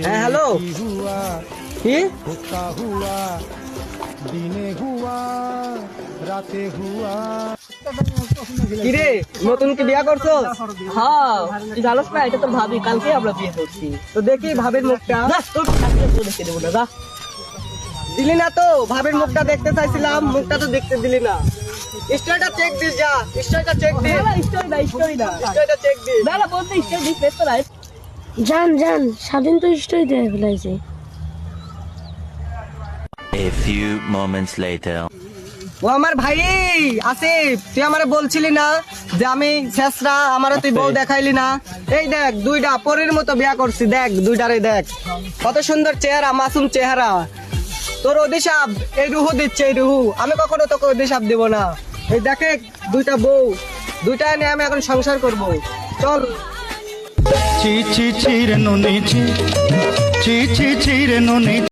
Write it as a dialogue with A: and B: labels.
A: হ্যাঁ হ্যালো, কি কিরে নতুন কি বিয়া করছো?
B: হ্যাঁ তুই জানোস না, এটা তো ভাবি, কালকে আমরা বিয়ে করছি।
A: তো দেখি ভাবির মুখটা।
B: দেখে দেবো না, যা।
A: দিলি না তো, ভাবির মুখটা দেখতে চাইছিলাম, মুখটা তো দেখতে দিলি না। স্টোরিটা চেক দিস, যা স্টোরিটা চেক দিস, স্টোরিটা চেক দিস।
B: বেলা বলতে ইচ্ছে দিচ্ছে তো রাইট।
C: জান জান স্বাধীন তো স্টোরি দিয়ে ফেলাইছে।
D: A few moments later.
A: ও আমার ভাই আসিফ, তুই আমারে বলছিলি না যে আমি শেষরা, আমারও তুই বউ দেখাইলি না। এই দেখ দুইটা পরীর মতো বিয়া করছি, দেখ দুইটারে দেখ কত সুন্দর চেহারা, মাসুম চেহারা। তোর অভিশাপ এই রুহু দিচ্ছে, এই রুহু। আমি কখনো তোকে অভিশাপ দিব না। এই দেখে দুইটা বউ, দুইটা নিয়ে আমি এখন সংসার করব। চল।
E: চি চি চি রে নুনি চি চি চি চি রে নুনি